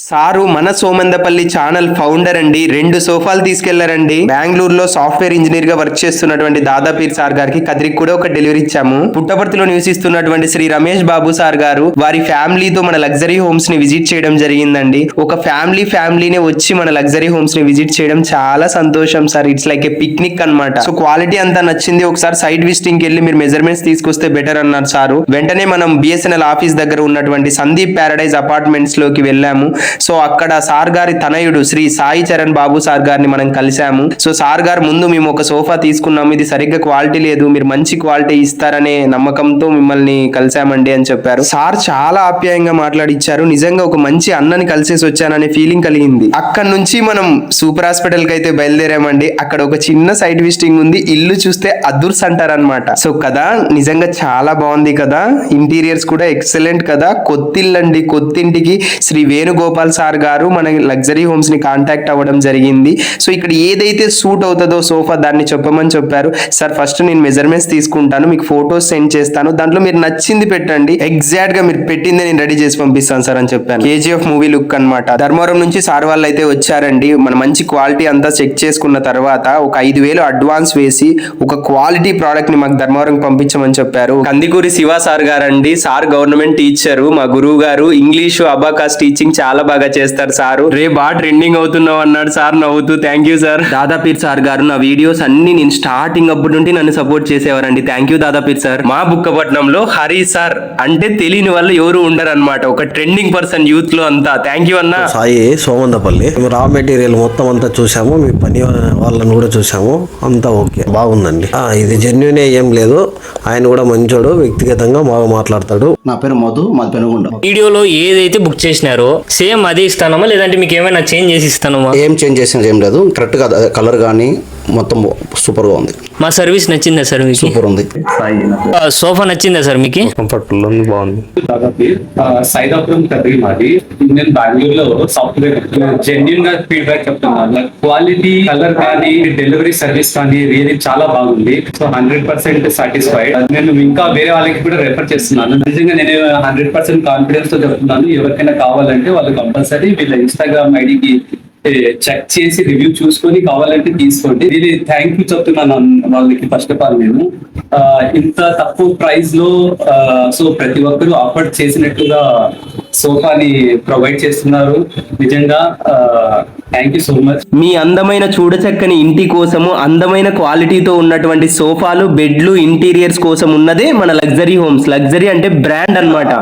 Sir మన Somandepalli channel founder అండి. 2 సోఫాలు తీసుకెళ్లారండి. బెంగళూరులో సాఫ్ట్వేర్ ఇంజనీర్ గా వర్క్ చేస్తున్నటువంటి దాదాపీర్ సార్ గారికి కదిరికి కూడా ఒక డెలివరీ ఇచ్చాము. పుట్టపర్తిలో నివసిస్తున్నటువంటి శ్రీ రమేష్ బాబు సార్ గారు వారి ఫ్యామిలీతో మన లగ్జరీ హోమ్స్ ని విజిట్ చేయడం జరిగిందండి. ఒక ఫ్యామిలీనే వచ్చి మన లగ్జరీ హోమ్స్ ని విజిట్ చేయడం చాలా సంతోషం sir. It's like A picnic అన్నమాట. సో క్వాలిటీ అంతా నచ్చింది. ఒకసారి సైట్ విజిటింగ్ వెళ్ళి మీరు మెజర్మెంట్స్ తీసుకొస్తే బెటర్ అన్నారు సారు. వెంటనే మనం బిఎస్ఎన్ఎల్ ఆఫీస్ దగ్గర ఉన్నటువంటి సందీప్ ప్యారడైజ్ అపార్ట్మెంట్స్ లోకి వెళ్ళాము. సో అక్కడ సార్ గారి తనయుడు శ్రీ సాయి చరణ్ బాబు సార్ గారిని మనం కలిసాము. సో సార్ గారు ముందు మేము ఒక సోఫా తీసుకున్నాము, ఇది సరిగ్గా క్వాలిటీ లేదు, మీరు మంచి క్వాలిటీ ఇస్తారనే నమ్మకంతో మిమ్మల్ని కలిసామండి అని చెప్పారు. సార్ చాలా ఆప్యాయంగా మాట్లాడిచ్చారు. నిజంగా ఒక మంచి అన్నని కలిసేసి వచ్చాననే ఫీలింగ్ కలిగింది. అక్కడ నుంచి మనం సూపర్ హాస్పిటల్ కి అయితే బయలుదేరామండి. అక్కడ ఒక చిన్న సైట్ విజిటింగ్ ఉంది. ఇల్లు చూస్తే అదుర్స్ అంటారనమాట. సో కదా నిజంగా చాలా బాగుంది కదా. ఇంటీరియర్స్ కూడా ఎక్సలెంట్ కదా. కొత్తిల్లండి. కొత్తింటికి శ్రీ వేణుగోపాల్ సార్ గారు మన లగ్జరీ హోమ్స్ ని కాంటాక్ట్ అవ్వడం జరిగింది. సో ఇక్కడ ఏదైతే సూట్ అవుతుందో సోఫా దాన్ని చెప్పమని చెప్పారు. సార్ ఫస్ట్ నేను మెజర్మెంట్స్ తీసుకుంటాను, మీకు ఫోటోస్ సెండ్ చేస్తాను, దాంట్లో మీరు నచ్చింది పెట్టండి, ఎగ్జాక్ట్ గా మీరు పెట్టింది నేను రెడీ చేసి పంపిస్తాను సార్ అని చెప్పాను. కేజీఎఫ్ మూవీ లుక్ అన్నమాట. ధర్మవరం నుంచి సార్ వాళ్ళు అయితే వచ్చారండి. మన మంచి క్వాలిటీ అంతా చెక్ చేసుకున్న తర్వాత ఒక 5,000 అడ్వాన్స్ వేసి ఒక క్వాలిటీ ప్రోడక్ట్ ని మాకు ధర్మవరం పంపించమని చెప్పారు. కందికూరి శివ సార్ గారండి. సార్ గవర్నమెంట్ టీచరు, మా గురువు గారు. ఇంగ్లీషు అబాకాస్ టీచింగ్ చాలా బాగా చేస్తారు సారు. రే బాగా ట్రెండింగ్ అవుతున్నావు అన్నాడు సార్ నవ్వుతూ. Thank you sir. Dadapeer sir గారు నా వీడియోస్ అన్ని నేను స్టార్టింగ్ అప్పటి నుండి నన్ను సపోర్ట్ చేసేవారండి. Thank you Dadapeer sir. మా బుక్కపట్నంలో హరి సార్ అంటే తెలియని వాళ్ళు ఎవరు ఉండరు అనమాట. ఒక ట్రెండింగ్ పర్సన్ యూత్ లో అంతా. థ్యాంక్ యూ అన్న. సాయి సోమందపల్లి. రా మెటీరియల్ మొత్తం అంతా చూసాము, మీ పని వాళ్ళని కూడా చూసాము, అంతా ఓకే బాగుందండి. ఇది జెన్యునే ఏం లేదు. ఆయన కూడా మంచోడు, వ్యక్తిగతంగా బాగా మాట్లాడతాడు. నా పేరు మధు, మాది పెనుగొండ. వీడియోలో ఏదైతే బుక్ చేసినారో సేమ్ అదే ఇస్తానమా లేదంటే మీకు ఏమైనా చేంజ్ చేసి ఇస్తానమా? ఏం చేంజ్ చేసినది ఏం లేదు. కరెక్ట్ గా కలర్ కానీ మొత్తం సూపర్ గా ఉంది. మా సర్వీస్ నచ్చిందా సార్ మీకు? సూపర్ ఉంది. సోఫా నచ్చిందా సార్ మీకు? కంఫర్టబుల్ ఉంది, బాగుంది. సైదాపురం కర్రీ మాది. నేను బెంగళూరులో సాఫ్ట్వేర్ జెన్యున్ గా ఫీడ్బ్యాక్ చెప్తున్నాను. క్వాలిటీ, కలర్ కానీ, డెలివరీ సర్వీస్ కానీ రియల్లీ చాలా బాగుంది. So 100% satisfied. నేను ఇంకా వేరే వాళ్ళకి కూడా రెఫర్ చేస్తున్నాను. నిజంగా నేను 100% కాన్ఫిడెన్స్ తో చెప్తున్నాను. ఎవరికైనా కావాలంటే వాళ్ళు కంపల్సరీ వీళ్ళ ఇన్స్టాగ్రామ్ ఐడికి చెక్ చేసి రివ్యూ చూసుకొని కావాలంటే తీసుకోండి. ఇది థ్యాంక్ యూ చెప్తున్నాను వాళ్ళకి. ఫస్ట్ ఆఫ్ ఆల్ నేను ఇంత తక్కువ ప్రైస్ లో సో ప్రతి ఒక్కరు అఫోర్డ్ చేసినట్టుగా సోఫాని ప్రొవైడ్ చేస్తున్నారు. నిజంగా థ్యాంక్ యూ సో మచ్. మీ అందమైన చూడచక్కని ఇంటి కోసము అందమైన క్వాలిటీతో ఉన్నటువంటి సోఫాలు, బెడ్లు, ఇంటీరియర్స్ కోసం ఉన్నదే మన లగ్జరీ హోమ్స్. లగ్జరీ అంటే బ్రాండ్ అన్నమాట.